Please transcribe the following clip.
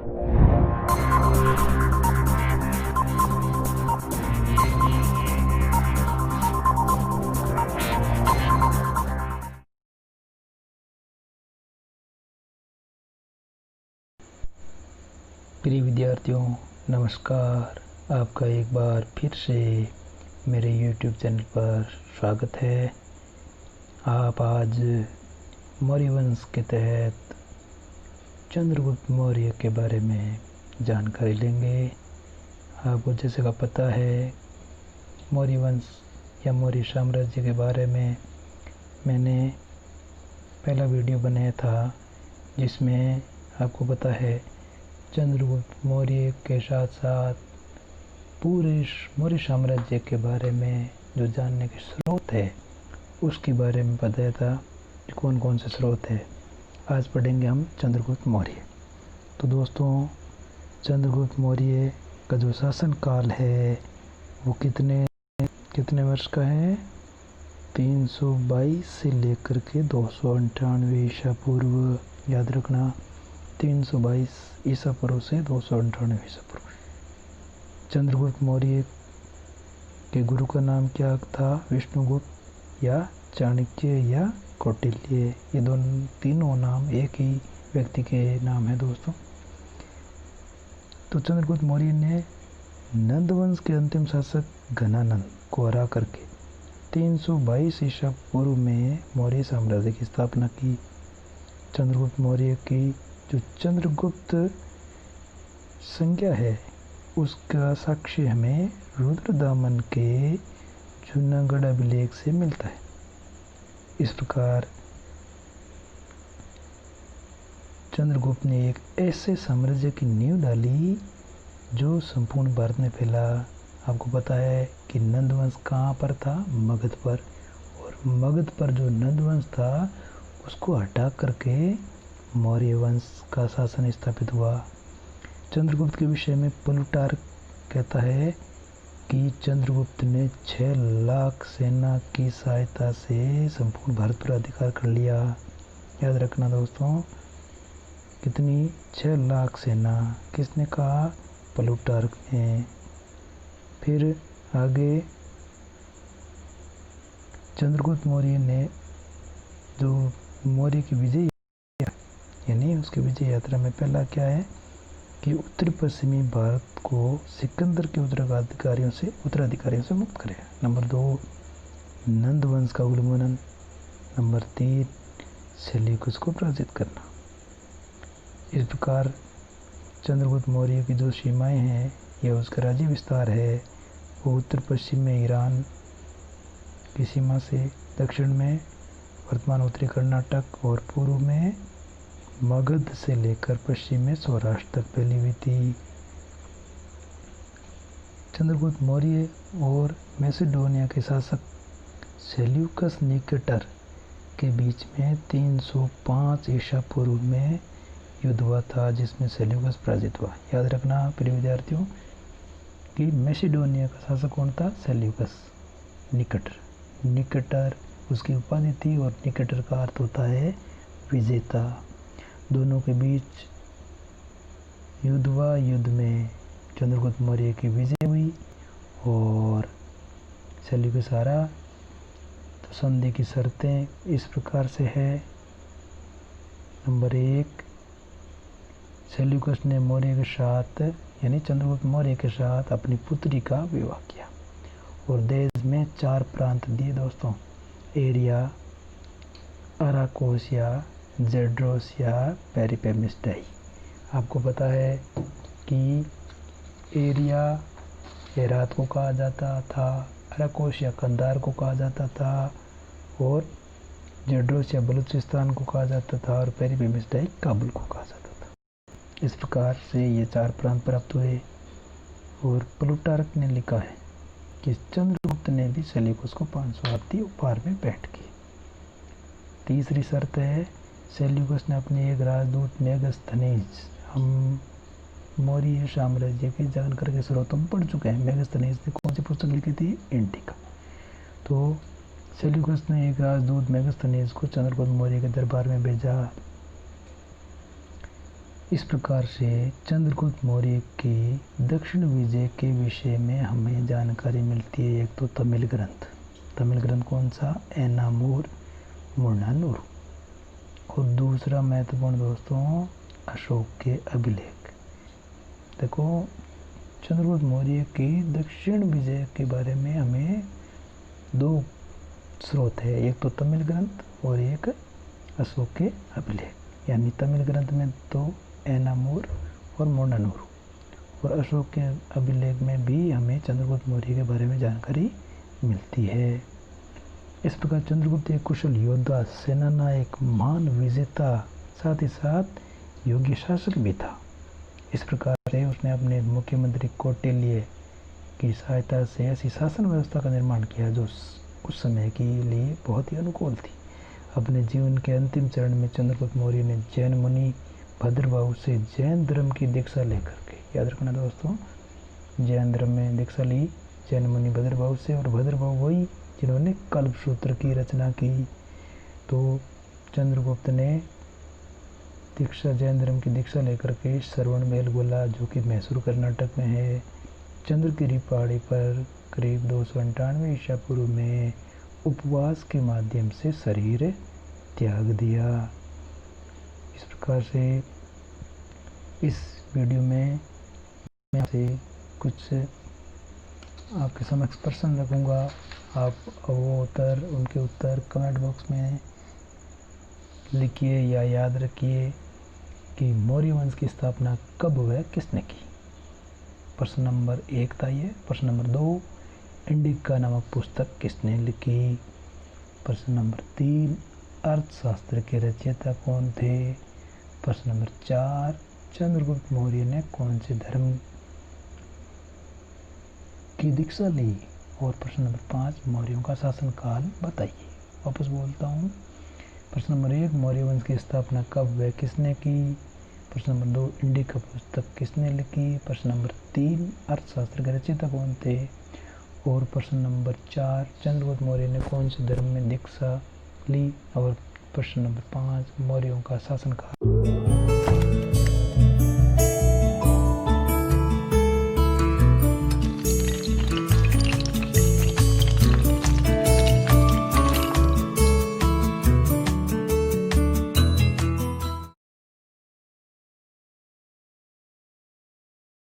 प्रिय विद्यार्थियों, नमस्कार। आपका एक बार फिर से मेरे YouTube चैनल पर स्वागत है। आप आज मौर्य वंश के तहत चंद्रगुप्त मौर्य के बारे में जानकारी लेंगे। आपको जैसे का पता है, मौर्य वंश या मौर्य साम्राज्य के बारे में मैंने पहला वीडियो बनाया था, जिसमें आपको पता है चंद्रगुप्त मौर्य के साथ साथ पूरे मौर्य साम्राज्य के बारे में जो जानने के स्रोत है उसके बारे में बताया था कि कौन कौन से स्रोत है। आज पढ़ेंगे हम चंद्रगुप्त मौर्य। तो दोस्तों, चंद्रगुप्त मौर्य का जो शासन काल है वो कितने वर्ष का है? 322 से लेकर के 298 ईसा पूर्व। याद रखना, 322 ईसा पूर्व से 298 ईसा पूर्व। चंद्रगुप्त मौर्य के गुरु का नाम क्या था? विष्णुगुप्त या चाणक्य या कौटिल्य। ये तीनों नाम एक ही व्यक्ति के नाम है दोस्तों। तो चंद्रगुप्त मौर्य ने नंद वंश के अंतिम शासक घनानंद को हरा करके 322 ईसा पूर्व में मौर्य साम्राज्य की स्थापना की। चंद्रगुप्त मौर्य की जो चंद्रगुप्त संज्ञा है उसका साक्ष्य हमें रुद्रदामन के जूनागढ़ अभिलेख से मिलता है। इस प्रकार चंद्रगुप्त ने एक ऐसे साम्राज्य की नींव डाली जो संपूर्ण भारत में फैला। आपको पता है कि नंद वंश कहाँ पर था? मगध पर। और मगध पर जो नंद वंश था उसको हटा करके मौर्य वंश का शासन स्थापित हुआ। चंद्रगुप्त के विषय में प्लूटार्क कहता है कि चंद्रगुप्त ने 6 लाख सेना की सहायता से संपूर्ण भारत पर अधिकार कर लिया। याद रखना दोस्तों, कितनी? 6 लाख सेना। किसने कहा? प्लूटार्क ने। फिर आगे चंद्रगुप्त मौर्य ने जो मौर्य की विजय यानी उसकी विजय यात्रा में पहला क्या है कि उत्तर पश्चिमी भारत को सिकंदर के उत्तराधिकारियों से मुक्त करेगा। नंबर 2, नंद वंश का उन्मूलन। नंबर 3, सेल्यूकस को पराजित करना। इस प्रकार चंद्रगुप्त मौर्य की जो सीमाएं हैं या उसका राज्य विस्तार है वो उत्तर पश्चिम में ईरान की सीमा से, दक्षिण में वर्तमान उत्तरी कर्नाटक और पूर्व में मगध से लेकर पश्चिम में सौराष्ट्र तक फैली हुई थी। चंद्रगुप्त मौर्य और मैसेडोनिया के शासक सेल्यूकस निकेटर के बीच में 305 ईसा पूर्व में युद्ध हुआ था, जिसमें सेल्यूकस पराजित हुआ। याद रखना प्रिय विद्यार्थियों कि मैसेडोनिया का शासक कौन था? सेल्यूकस निकेटर उसकी उपाधि थी और निकेटर का अर्थ होता है विजेता। दोनों के बीच युद्ध हुआ। युद्ध में चंद्रगुप्त मौर्य की विजय हुई और सेल्यूकस हारा। तो संधि की शर्तें इस प्रकार से है। नंबर 1, सेल्यूकस ने मौर्य के साथ यानी चंद्रगुप्त मौर्य के साथ अपनी पुत्री का विवाह किया और देश में 4 प्रांत दिए दोस्तों। Aria, Arachosia, Gedrosia, Paropamisadae. आपको पता है कि एरिया हेरात को कहा जाता था, अराकोसिया कंधार को कहा जाता था और जेड्रोसिया बलूचिस्तान को कहा जाता था और पेरिपेमिस्टाई काबुल को कहा जाता था। इस प्रकार से ये 4 प्रांत प्राप्त हुए। और प्लूटार्क ने लिखा है कि चंद्रगुप्त ने भी सेल्यूकस को 500 हाथी उपहार में भेंट की। तीसरी शर्त है, सेल्यूकस ने अपने एक राजदूत मेगास्थनीज, हम मौर्य साम्राज्य के जानकारी के स्रोतों में पढ़ चुके हैं। मेगास्थनीज ने कौन सी पुस्तक लिखी थी? इंडिका। तो सेल्यूकस ने एक राजदूत मेगास्थनीज को चंद्रगुप्त मौर्य के दरबार में भेजा इस प्रकार से चंद्रगुप्त मौर्य के दक्षिण विजय के विषय में हमें जानकारी मिलती है। एक तो तमिल ग्रंथ कौन सा, एनामूर मुर्नानूर, और दूसरा महत्वपूर्ण दोस्तों अशोक के अभिलेख। देखो चंद्रगुप्त मौर्य के दक्षिण विजय के बारे में हमें दो स्रोत है, एक तो तमिल ग्रंथ और एक अशोक के अभिलेख। यानी तमिल ग्रंथ में तो एनामूर और मुर्नानूर, और अशोक के अभिलेख में भी हमें चंद्रगुप्त मौर्य के बारे में जानकारी मिलती है। इस प्रकार चंद्रगुप्त एक कुशल योद्धा, सेनानायक, महान विजेता, साथ ही साथ योग्य शासक भी था। इस प्रकार से उसने अपने मुख्यमंत्री कौटिल्य की सहायता से ऐसी शासन व्यवस्था का निर्माण किया जो उस समय के लिए बहुत ही अनुकूल थी। अपने जीवन के अंतिम चरण में चंद्रगुप्त मौर्य ने जैन मुनि भद्रबाहु से जैन धर्म की दीक्षा लेकर के, याद रखना दोस्तों, जैन धर्म में दीक्षा ली जैन मुनि भद्रबाहु से, और भद्रबाहु वही जिन्होंने कल्पसूत्र की रचना की। तो चंद्रगुप्त ने दीक्षा, जैन धर्म की दीक्षा लेकर के श्रवण बेलगोला, जो कि मैसूर कर्नाटक में है, चंद्रगिरी पहाड़ी पर करीब 298 ईसा पूर्व में उपवास के माध्यम से शरीर त्याग दिया। इस प्रकार से इस वीडियो में मैं आपसे कुछ आपके समक्ष प्रश्न रखूँगा। आप उनके उत्तर कमेंट बॉक्स में लिखिए या याद रखिए कि मौर्य वंश की स्थापना कब व किसने की। प्रश्न नंबर 1 था ये। प्रश्न नंबर 2, इंडिका नामक पुस्तक किसने लिखी। प्रश्न नंबर 3, अर्थशास्त्र के रचयिता कौन थे। प्रश्न नंबर 4, चंद्रगुप्त मौर्य ने कौन से धर्म की दीक्षा ली। और प्रश्न नंबर 5, मौर्यों का शासनकाल बताइए। वापस बोलता हूँ। प्रश्न नंबर 1, मौर्य वंश की स्थापना कब व किसने की। प्रश्न नंबर 2, इंडिका पुस्तक किसने लिखी। प्रश्न नंबर 3, अर्थशास्त्र के रचयिता कौन थे। और प्रश्न नंबर 4, चंद्रगुप्त मौर्य ने कौन से धर्म में दीक्षा ली। और प्रश्न नंबर 5, मौर्यों का शासनकाल।